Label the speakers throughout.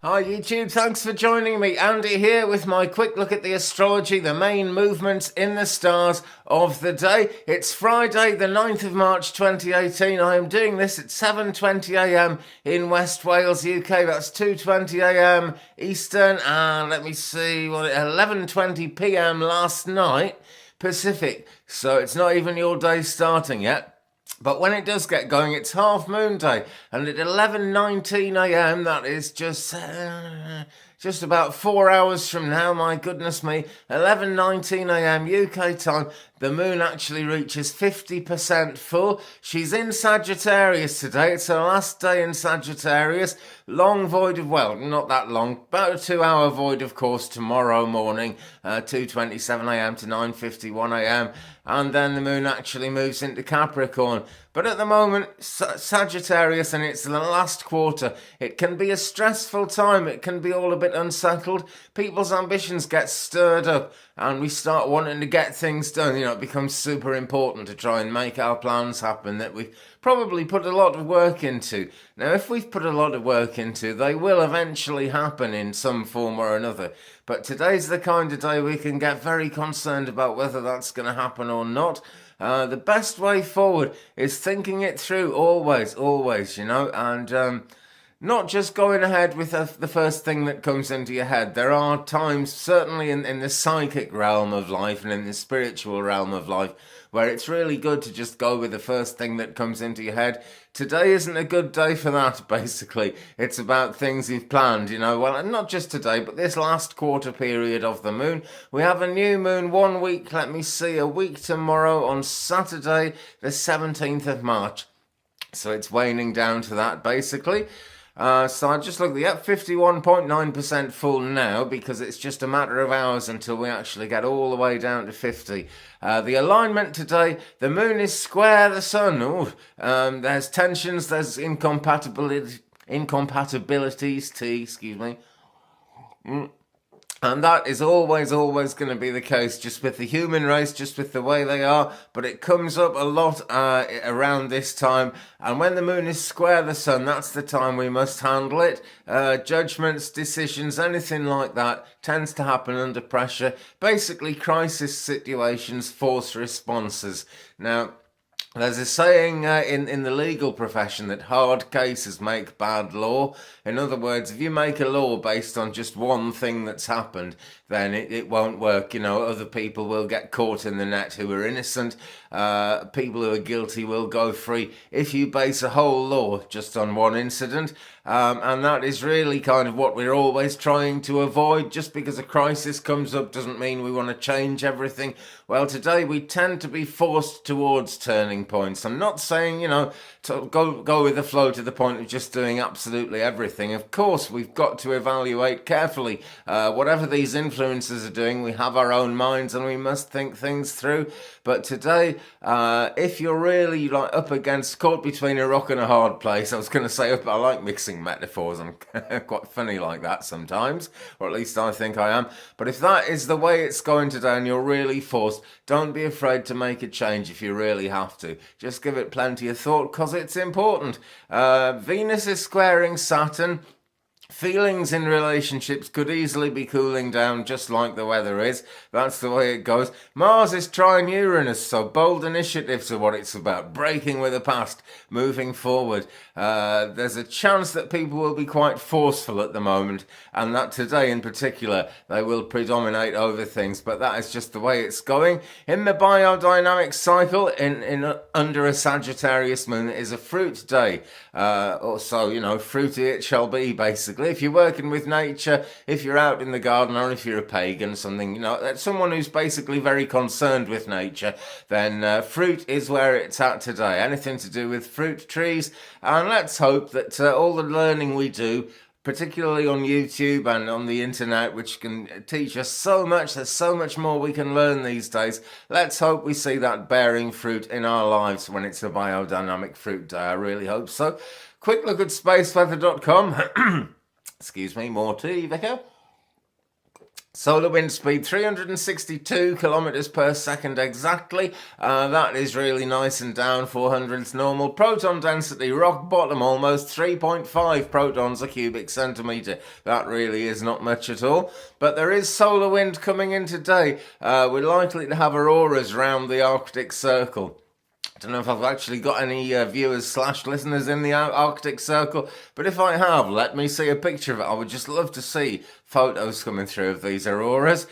Speaker 1: Hi YouTube, thanks for joining me. Andy here with my quick look at the astrology, the main movements in the stars of the day. It's Friday the 9th of March 2018. I am doing this at 7:20am in West Wales, UK. That's 2:20am Eastern and let me see, 11:20pm last night Pacific. So it's not even your day starting yet. But when it does get going, it's half moon day, and at 11:19am, that is just about 4 hours from now. My goodness me, 11:19am UK time. The moon actually reaches 50% full. She's in Sagittarius today. It's her last day in Sagittarius. Long void of, well, not that long, about a 2 hour void, of course, tomorrow morning, 2:27am to 9:51am. And then the moon actually moves into Capricorn. But at the moment, Sagittarius, and it's the last quarter, it can be a stressful time. It can be all a bit unsettled. People's ambitions get stirred up, and we start wanting to get things done. It becomes super important to try and make our plans happen that we've probably put a lot of work into. Now, if we've put a lot of work into, they will eventually happen in some form or another. But today's the kind of day we can get very concerned about whether that's going to happen or not. The best way forward is thinking it through always, and not just going ahead with the first thing that comes into your head. There are times, certainly in the psychic realm of life and in the spiritual realm of life, where it's really good to just go with the first thing that comes into your head. Today isn't a good day for that, basically. It's about things you've planned, well, and not just today, but this last quarter period of the moon. We have a new moon 1 week, a week tomorrow on Saturday, the 17th of March. So it's waning down to that, basically. So I just looked at 51.9% full now, because it's just a matter of hours until we actually get all the way down to 50. The alignment today, the moon is square the sun. There's tensions, there's incompatibilities, And that is always going to be the case, just with the human race, just with the way they are. But it comes up a lot around this time. And when the moon is square the sun, that's the time we must handle it. Judgments, decisions, anything like that tends to happen under pressure. Basically, crisis situations force responses. Now, there's a saying in the legal profession that hard cases make bad law. In other words, if you make a law based on just one thing that's happened, then it won't work. Other people will get caught in the net who are innocent. People who are guilty will go free if you base a whole law just on one incident. And that is really kind of what we're always trying to avoid. Just because a crisis comes up doesn't mean we want to change everything. Well, today we tend to be forced towards turning points. I'm not saying, to go with the flow to the point of just doing absolutely everything. Of course, we've got to evaluate carefully. Whatever these influences are doing, we have our own minds and we must think things through. But today, if you're really caught between a rock and a hard place, I was going to say, I like mixing metaphors. I'm quite funny like that sometimes, or at least I think I am. But if that is the way it's going today and you're really forced, don't be afraid to make a change if you really have to. Just give it plenty of thought, because it's important. Venus is squaring Saturn. Feelings in relationships could easily be cooling down, just like the weather is. That's the way it goes. Mars is trying Uranus, so bold initiatives are what it's about. Breaking with the past, moving forward. There's a chance that people will be quite forceful at the moment, and that today in particular, they will predominate over things, but that is just the way it's going. In the biodynamic cycle, under a Sagittarius moon, it is a fruit day. So, fruity it shall be, basically. If you're working with nature, if you're out in the garden, or if you're a pagan, someone who's basically very concerned with nature, then fruit is where it's at today. Anything to do with fruit trees. And let's hope that all the learning we do, particularly on YouTube and on the internet, which can teach us so much. There's so much more we can learn these days. Let's hope we see that bearing fruit in our lives when it's a biodynamic fruit day. I really hope so. Quick look at spaceweather.com. Excuse me, more tea, Vicar. Solar wind speed 362 kilometers per second exactly. That is really nice and down. 400's normal. Proton density rock bottom almost 3.5 protons a cubic centimeter. That really is not much at all. But there is solar wind coming in today. We're likely to have auroras round the Arctic Circle. I don't know if I've actually got any viewers / listeners in the Arctic Circle, but if I have, let me see a picture of it. I would just love to see photos coming through of these auroras.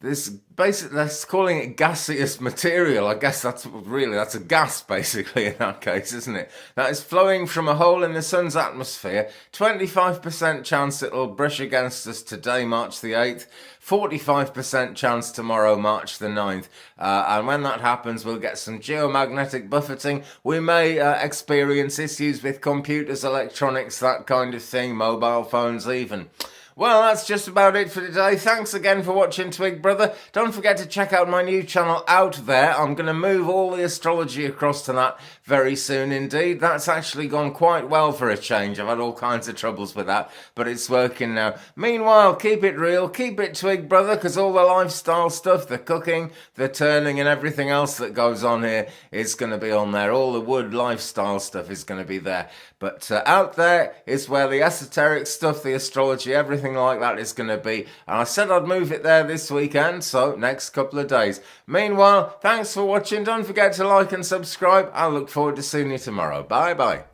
Speaker 1: This basically, that's calling it gaseous material. I guess that's a gas basically in that case, isn't it? That is flowing from a hole in the sun's atmosphere. 25% chance it'll brush against us today, March the 8th. 45% chance tomorrow, March the 9th. And when that happens, we'll get some geomagnetic buffeting. We may experience issues with computers, electronics, that kind of thing, mobile phones even. Well, that's just about it for today. Thanks again for watching, Twig Brother. Don't forget to check out my new channel Out There. I'm going to move all the astrology across to that very soon indeed. That's actually gone quite well for a change. I've had all kinds of troubles with that, but it's working now. Meanwhile, keep it real, keep it Twig Brother, because all the lifestyle stuff, the cooking, the turning and everything else that goes on here is going to be on there. All the wood lifestyle stuff is going to be there. But Out There is where the esoteric stuff, the astrology, everything like that is going to be. And I said I'd move it there this weekend, so next couple of days. Meanwhile, thanks for watching. Don't forget to like and subscribe. I look forward to seeing you tomorrow. Bye bye.